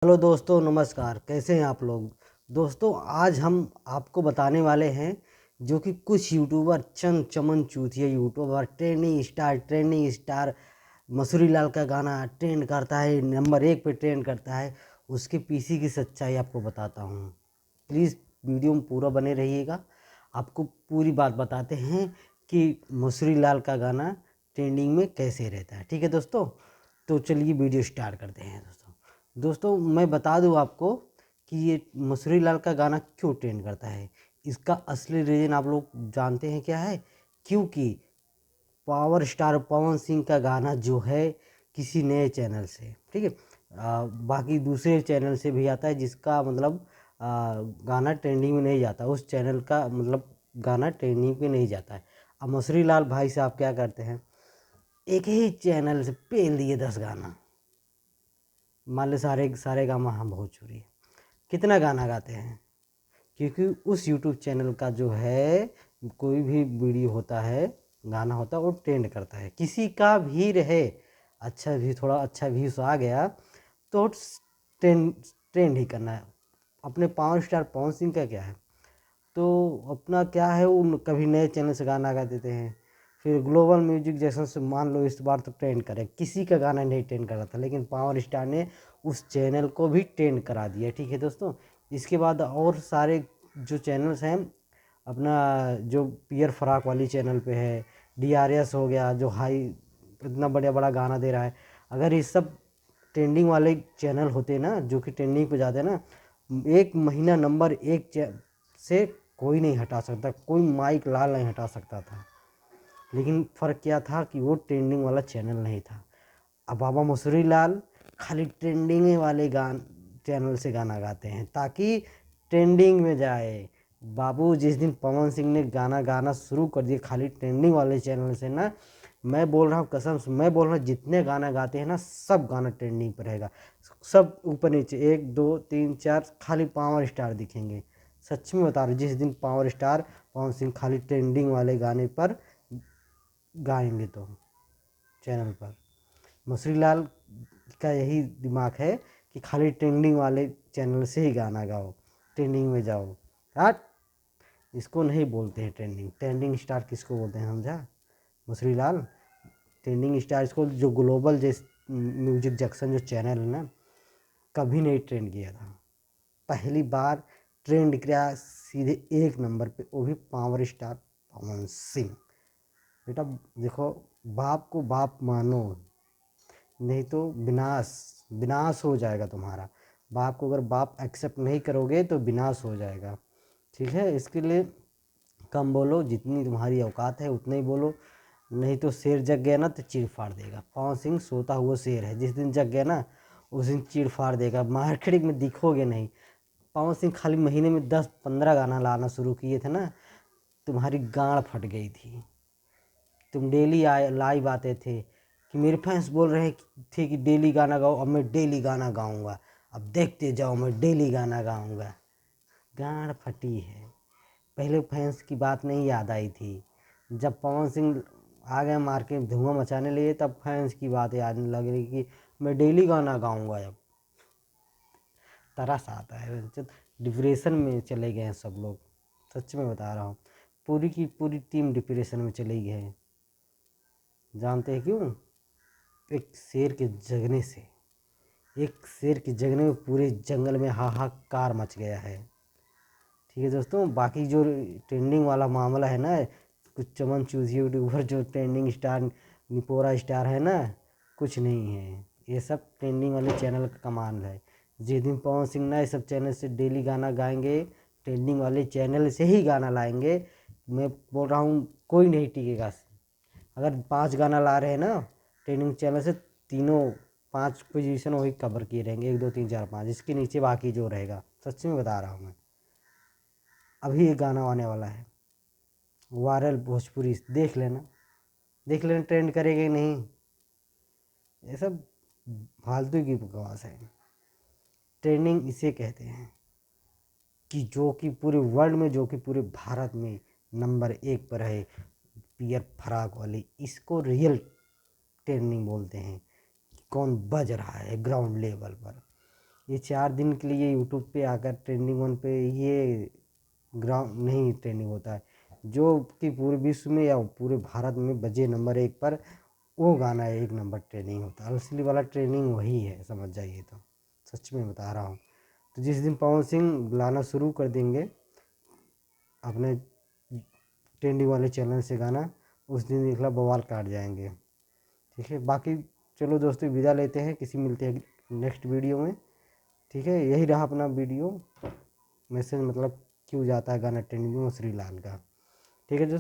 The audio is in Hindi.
हेलो दोस्तों, नमस्कार। कैसे हैं आप लोग। दोस्तों, आज हम आपको बताने वाले हैं जो कि कुछ यूट्यूबर चंद चमन चूतिया यूट्यूबर ट्रेंडिंग स्टार मसूरी लाल का गाना ट्रेंड करता है, नंबर 1 पे ट्रेंड करता है, उसके पीछे की सच्चाई आपको बताता हूँ। प्लीज़ वीडियो में पूरा बने रहिएगा। आपको पूरी बात बताते हैं कि मसूरी लाल का गाना ट्रेंडिंग में कैसे रहता है। ठीक है दोस्तों, तो चलिए वीडियो स्टार्ट करते हैं। दोस्तों मैं बता दूं आपको कि ये मसूरी लाल का गाना क्यों ट्रेंड करता है। इसका असली रीज़न आप लोग जानते हैं क्या है। क्योंकि पावर स्टार पवन सिंह का गाना जो है किसी नए चैनल से, ठीक है, बाकी दूसरे चैनल से भी आता है, जिसका मतलब गाना ट्रेंडिंग में नहीं जाता, उस चैनल का मतलब गाना ट्रेंडिंग पे नहीं जाता है। अब मसूरी लाल भाई साहब क्या करते हैं, एक ही चैनल से पेल दिए 10 गाना। मान लो सारे गामा हम भोजपुरी कितना गाना गाते हैं, क्योंकि उस यूट्यूब चैनल का जो है कोई भी वीडियो होता है, गाना होता है, वो ट्रेंड करता है। किसी का भी रहे, अच्छा भी, थोड़ा अच्छा व्यूज आ गया तो ट्रेंड ट्रेंड ही करना है। अपने पावर स्टार पवन सिंह का क्या है, तो अपना क्या है, वो कभी नए चैनल से गाना गा देते हैं, फिर ग्लोबल म्यूजिक जैसा से मान लो इस बार तो ट्रेंड करे, किसी का गाना नहीं ट्रेंड करा था, लेकिन पावर स्टार ने उस चैनल को भी ट्रेंड करा दिया। ठीक है दोस्तों, इसके बाद और सारे जो चैनल्स हैं, अपना जो पियर फराक वाली चैनल पे है, DRS हो गया, जो हाई इतना बड़ा बड़ा गाना दे रहा है, अगर ये सब ट्रेंडिंग वाले चैनल होते ना, जो कि ट्रेंडिंग पे जाते ना, एक महीना नंबर 1 से कोई नहीं हटा सकता, कोई माइक लाल नहीं हटा सकता था। लेकिन फ़र्क क्या था कि वो ट्रेंडिंग वाला चैनल नहीं था। अब बाबा मसूरी लाल खाली ट्रेंडिंग वाले चैनल से गाना गाते हैं ताकि ट्रेंडिंग में जाए। बाबू जिस दिन पवन सिंह ने गाना गाना शुरू कर दिया खाली ट्रेंडिंग वाले चैनल से ना, मैं बोल रहा हूँ कसम से, मैं बोल रहा हूँ जितने गाना गाते हैं ना, सब गाना ट्रेंडिंग पर रहेगा। सब ऊपर नीचे 1 2 3 4 खाली पावर स्टार दिखेंगे। सच में बता रहा हूँ, जिस दिन पावर स्टार पवन सिंह खाली ट्रेंडिंग वाले गाने पर गाएंगे तो चैनल पर, मसूरी लाल का यही दिमाग है कि खाली ट्रेंडिंग वाले चैनल से ही गाना गाओ, ट्रेंडिंग में जाओ। हट, इसको नहीं बोलते हैं ट्रेंडिंग। ट्रेंडिंग स्टार किसको बोलते हैं समझा, मसूरी लाल। ट्रेंडिंग स्टार इसको, जो ग्लोबल म्यूजिक जंक्शन जो चैनल है ना, कभी नहीं ट्रेंड किया था। पहली बार ट्रेंड किया सीधे 1 नंबर पे, वो भी पावर स्टार पवन सिंह। बेटा देखो, बाप को बाप मानो, नहीं तो विनाश विनाश हो जाएगा तुम्हारा। बाप को अगर बाप एक्सेप्ट नहीं करोगे तो विनाश हो जाएगा। ठीक है, इसके लिए कम बोलो, जितनी तुम्हारी औकात है उतना ही बोलो, नहीं तो शेर जग गया ना तो चीर फाड़ देगा। पवन सिंह सोता हुआ शेर है, जिस दिन जग गया ना उस दिन चीर फाड़ देगा, मार्केट में दिखोगे नहीं। पवन सिंह खाली महीने में 10-15 गाना लाना शुरू किए थे ना, तुम्हारी गांड फट गई थी। तुम डेली लाइव आते थे कि मेरे फैंस बोल रहे थे कि डेली गाना गाओ, अब मैं डेली गाना गाऊंगा, अब देखते जाओ मैं डेली गाना गाऊंगा। गांड फटी है। पहले फैंस की बात नहीं याद आई थी, जब पवन सिंह आ गए मार्केट में धुआं मचाने लगे, तब फैंस की बात याद लग रही कि मैं डेली गाना गाऊंगा। अब तरस आता है, डिप्रेशन में चले गए हैं सब लोग। सच में बता रहा हूँ, पूरी की पूरी टीम डिप्रेशन में चली गई है। जानते हैं क्यों? एक शेर के जगने से, एक शेर के जगने में पूरे जंगल में हाहाकार मच गया है। ठीक है दोस्तों, बाकी जो ट्रेंडिंग वाला मामला है ना, कुछ चमन चूज यूट्यूबर जो ट्रेंडिंग स्टार निपोरा स्टार है ना, कुछ नहीं है। ये सब ट्रेंडिंग वाले चैनल का कमाल है। जिस दिन पवन सिंह ना ये सब चैनल से डेली गाना गाएंगे, ट्रेंडिंग वाले चैनल से ही गाना लाएंगे, मैं बोल रहा हूँ कोई नहीं टिकेगा। अगर 5 गाना ला रहे हैं ना ट्रेंडिंग चैनल से, तीनों 5 पोजीशन वही कवर किए रहेंगे, 1 2 3 4 5, इसके नीचे बाकी जो रहेगा। सच में बता रहा हूँ मैं। अभी एक गाना आने वाला है वायरल भोजपुरी, देख लेना ट्रेंड करेगा कि नहीं। ये सब फालतू की बकवास है। ट्रेंडिंग इसे कहते हैं कि जो कि पूरे वर्ल्ड में, जो कि पूरे भारत में नंबर 1 पर है, पियर फराक वाली, इसको रियल ट्रेंडिंग बोलते हैं। कौन बज रहा है ग्राउंड लेवल पर। ये 4 दिन के लिए यूट्यूब पे आकर ट्रेंडिंग 1 पे ये ग्राउंड नहीं ट्रेंडिंग होता है। जो कि पूरे विश्व में या पूरे भारत में बजे नंबर 1 पर, वो गाना 1 नंबर ट्रेंडिंग होता है। असली वाला ट्रेंडिंग वही है, समझ जाइए। तो सच में बता रहा हूँ। तो जिस दिन पवन सिंह लाना शुरू कर देंगे अपने ट्रेंडिंग वाले चैनल से गाना, उस दिन निकला बवाल काट जाएंगे। ठीक है, बाकी चलो दोस्तों विदा लेते हैं, किसी मिलते हैं नेक्स्ट वीडियो में। ठीक है, यही रहा अपना वीडियो मैसेज, मतलब क्यों जाता है गाना ट्रेंडिंग में श्री लाल का। ठीक है दोस्तों।